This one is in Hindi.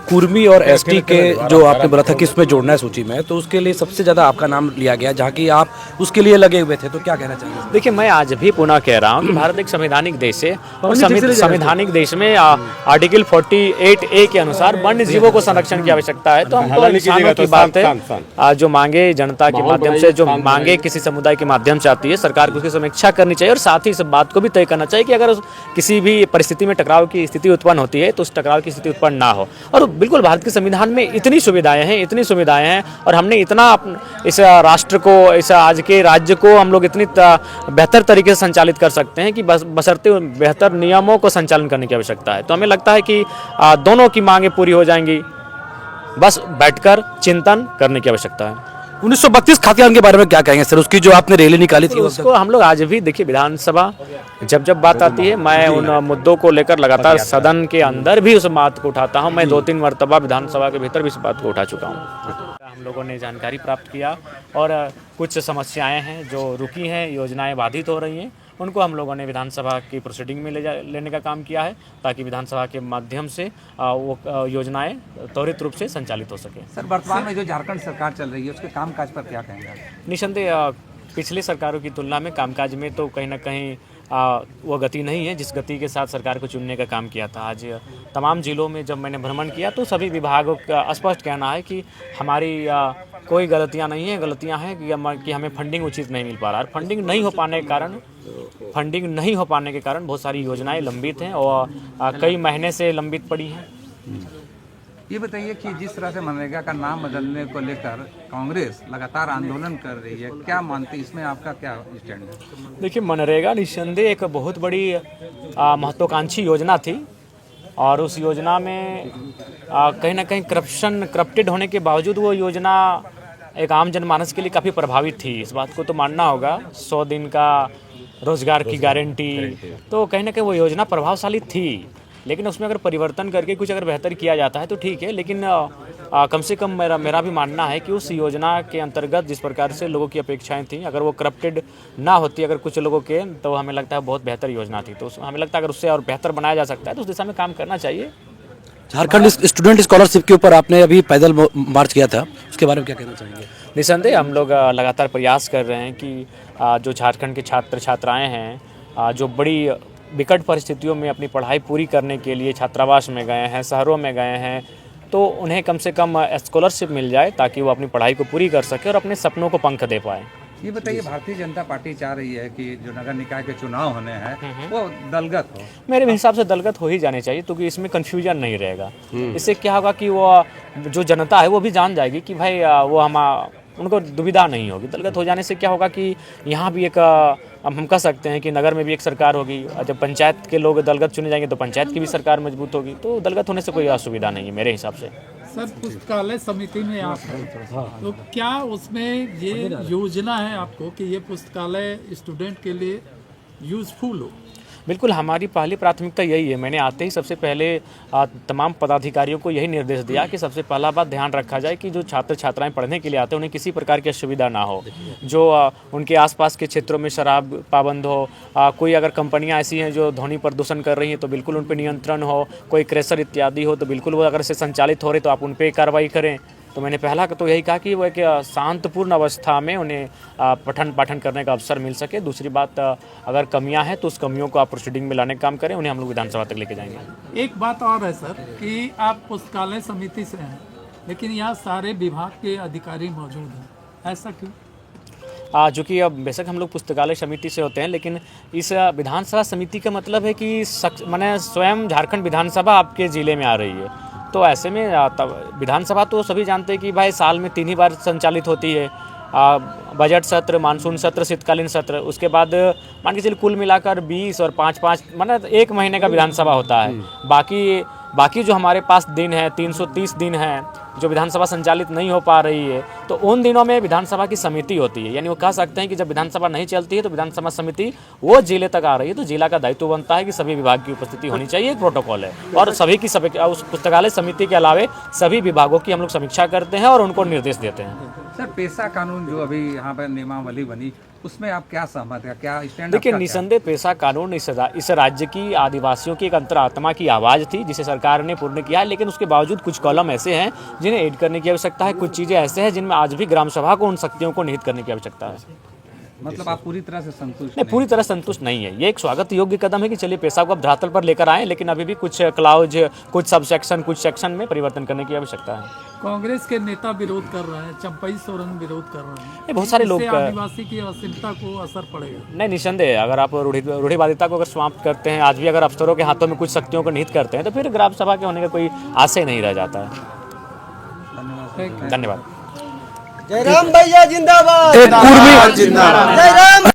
कुर्मी और एसटी के जो आपने बोला था कि इसमें जोड़ना है सूची में, तो उसके लिए सबसे ज़्यादा आपका नाम लिया गया, जहाँ की आप उसके लिए लगे हुए थे, तो क्या कहना चाहिए? देखिए, मैं आज भी पुनः कह रहा हूँ कि भारत एक संवैधानिक देश है और संवैधानिक देश में आर्टिकल 48A के अनुसार वन्य जीवों को संरक्षण की आवश्यकता है। तो हमको इंसानों की बात है, जो मांगे जनता के माध्यम से, जो मांगे किसी समुदाय के माध्यम से आती है, सरकार को उसकी समीक्षा करनी चाहिए और साथ ही इस बात को भी तय करना चाहिए कि अगर किसी भी परिस्थिति में टकराव की स्थिति उत्पन्न होती है तो उस टकराव की स्थिति उत्पन्न ना हो। और बिल्कुल भारत के संविधान में इतनी सुविधाएं हैं और हमने इतना इस राष्ट्र को, इस आज के राज्य को हम लोग इतनी बेहतर तरीके से संचालित कर सकते हैं कि बशर्ते बेहतर नियमों को संचालन करने की आवश्यकता है। तो हमें लगता है कि दोनों की मांगें पूरी हो जाएंगी, बस बैठकर चिंतन करने की आवश्यकता है। 1932 खातियान के बारे में क्या कहेंगे सर? उसकी जो आपने रैली निकाली थी, उसको हम लोग आज भी, देखिए, विधानसभा जब बात आती है, मैं उन मुद्दों को लेकर लगातार सदन के अंदर भी उस बात को उठाता हूं। मैं 2-3 मरतबा विधानसभा के भीतर भी इस बात को उठा चुका हूं। हम लोगों ने जानकारी प्राप्त किया और कुछ समस्याएं हैं जो रुकी हैं, योजनाएं बाधित हो रही हैं, उनको हम लोगों ने विधानसभा की प्रोसीडिंग में लेने का काम किया है, ताकि विधानसभा के माध्यम से वो योजनाएं त्वरित रूप से संचालित हो सके। सर, वर्तमान में जो झारखंड सरकार चल रही है उसके कामकाज पर क्या कहेंगे? निसंदेह पिछले सरकारों की तुलना में कामकाज में तो कहीं ना कहीं वो गति नहीं है जिस गति के साथ सरकार को चुनने का काम किया था। आज तमाम जिलों में जब मैंने भ्रमण किया तो सभी विभागों का स्पष्ट कहना है कि हमारी कोई गलतियां नहीं है, गलतियां हैं कि हमें फंडिंग उचित नहीं मिल पा रहा है। फंडिंग नहीं हो पाने के कारण बहुत सारी योजनाएं लंबित हैं और कई महीने से लंबित पड़ी हैं। ये बताइए कि जिस तरह से मनरेगा का नाम बदलने को लेकर कांग्रेस लगातार आंदोलन कर रही है, क्या मानते, इसमें आपका क्या स्टैंड है? देखिए, मनरेगा निस्संदेह एक बहुत बड़ी महत्वाकांक्षी योजना थी और उस योजना में कहीं ना कहीं करप्टेड होने के बावजूद वो योजना एक आम जनमानस के लिए काफ़ी प्रभावित थी। इस बात को तो मानना होगा। 100 दिन का रोजगार की गारंटी, तो कहीं ना कहीं वो योजना प्रभावशाली थी, लेकिन उसमें अगर परिवर्तन करके कुछ अगर बेहतर किया जाता है तो ठीक है। लेकिन कम से कम मेरा भी मानना है कि उस योजना के अंतर्गत जिस प्रकार से लोगों की अपेक्षाएं थी, अगर वो करप्टेड ना होती, अगर कुछ लोगों के, तो हमें लगता है बहुत बेहतर योजना थी। तो हमें लगता है अगर उससे और बेहतर बनाया जा सकता है तो उस दिशा में काम करना चाहिए। झारखंड स्टूडेंट स्कॉलरशिप के ऊपर आपने अभी पैदल मार्च किया था, उसके बारे में क्या कहना चाहेंगे? निसंदेह हम लोग लगातार प्रयास कर रहे हैं कि जो झारखंड के छात्र छात्राएँ हैं, जो बड़ी विकट परिस्थितियों में अपनी पढ़ाई पूरी करने के लिए छात्रावास में गए हैं, शहरों में गए हैं, तो उन्हें कम से कम स्कॉलरशिप मिल जाए ताकि वो अपनी पढ़ाई को पूरी कर सके और अपने सपनों को पंख दे पाए। ये बताइए, भारतीय जनता पार्टी चाह रही है कि जो नगर निकाय के चुनाव होने हैं वो दलगत हो। मेरे हिसाब से दलगत हो ही जाने चाहिए, क्योंकि इसमें कन्फ्यूजन नहीं रहेगा। इससे क्या होगा कि वो जो जनता है वो भी जान जाएगी कि भाई उनको दुविधा नहीं होगी। दलगत हो जाने से क्या होगा कि यहाँ भी एक हम कह सकते हैं कि नगर में भी एक सरकार होगी, और जब पंचायत के लोग दलगत चुने जाएंगे तो पंचायत की भी सरकार मजबूत होगी। तो दलगत होने से कोई असुविधा नहीं है मेरे हिसाब से। सर, पुस्तकालय समिति में आप हैं, तो क्या उसमें ये योजना है आपको कि ये पुस्तकालय स्टूडेंट के लिए यूजफुल हो? बिल्कुल, हमारी पहली प्राथमिकता यही है। मैंने आते ही सबसे पहले तमाम पदाधिकारियों को यही निर्देश दिया कि सबसे पहला बात ध्यान रखा जाए कि जो छात्र छात्राएं पढ़ने के लिए आते हैं उन्हें किसी प्रकार की असुविधा ना हो। जो उनके आसपास के क्षेत्रों में शराब पाबंद हो, कोई अगर कंपनियां ऐसी हैं जो ध्वनि प्रदूषण कर रही हैं तो बिल्कुल उन पर नियंत्रण हो, कोई क्रेशर इत्यादि हो तो बिल्कुल वो अगर से संचालित हो रहे तो आप उन पर कार्रवाई करें। तो मैंने पहला तो यही कहा कि वो एक शांतपूर्ण अवस्था में उन्हें पठन पाठन करने का अवसर मिल सके। दूसरी बात, अगर कमियां हैं तो उस कमियों को आप प्रोसीडिंग में लाने का काम करें, उन्हें हम लोग विधानसभा तक लेके जाएंगे। एक बात और है सर कि आप पुस्तकालय समिति से हैं, लेकिन यहाँ सारे विभाग के अधिकारी मौजूद हैं, ऐसा क्यों? जो कि अब बेशक हम लोग पुस्तकालय समिति से होते हैं, लेकिन इस विधानसभा समिति का मतलब है कि माने स्वयं झारखंड विधानसभा आपके ज़िले में आ रही है। तो ऐसे में विधानसभा तो सभी जानते हैं कि भाई साल में 3 ही बार संचालित होती है। बजट सत्र, मानसून सत्र, शीतकालीन सत्र, उसके बाद मान के चलिए कुल मिलाकर 20 और 5-5 मतलब 1 महीने का विधानसभा होता है। बाकी जो हमारे पास दिन है, 330 दिन हैं जो विधानसभा संचालित नहीं हो पा रही है, तो उन दिनों में विधानसभा की समिति होती है। यानी वो कह सकते हैं कि जब विधानसभा नहीं चलती है तो विधानसभा समिति वो जिले तक आ रही है, तो जिला का दायित्व बनता है कि सभी विभाग की उपस्थिति होनी चाहिए, एक प्रोटोकॉल है। और सभी की उस पुस्तकालय समिति के अलावे सभी विभागों की हम लोग समीक्षा करते हैं और उनको निर्देश देते हैं। सर पेशा कानून जो अभी यहाँ पर नियमावली बनी उसमें आप क्या सहमत है, क्या स्टैंड? देखिए, निसंदेह पेशा कानून इस राज्य की आदिवासियों की एक अंतरात्मा की आवाज़ थी जिसे सरकार ने पूर्ण किया है, लेकिन उसके बावजूद कुछ कॉलम ऐसे हैं जिन्हें ऐड करने की आवश्यकता है, कुछ चीज़ें ऐसे हैं जिनमें आज भी ग्राम सभा को उन शक्तियों को निहित करने की आवश्यकता है। मतलब आप पूरी तरह से संतुष्ट नहीं, पूरी तरह संतुष्ट नहीं है। ये एक स्वागत योग्य कदम है कि चलिए पेशा को अब धरातल पर लेकर आए, लेकिन अभी भी कुछ क्लाउज, कुछ सब सेक्शन, कुछ सेक्शन में परिवर्तन करने की आवश्यकता है। कांग्रेस के नेता विरोध कर रहे हैं, चंपई सोरेन विरोध कर रहे हैं, बहुत सारे लोग इससे आदिवासी की अस्मिता को असर पड़ेगा। नहीं, निसंदेह अगर आप रूढ़िवादिता को अगर समाप्त करते हैं, आज भी अगर अफसरों के हाथों में कुछ शक्तियों को निहित करते हैं, तो फिर ग्राम सभा के होने का कोई आशय नहीं रह जाता है। धन्यवाद। जयराम भैया जिंदाबाद। एक कुर्मी जयराम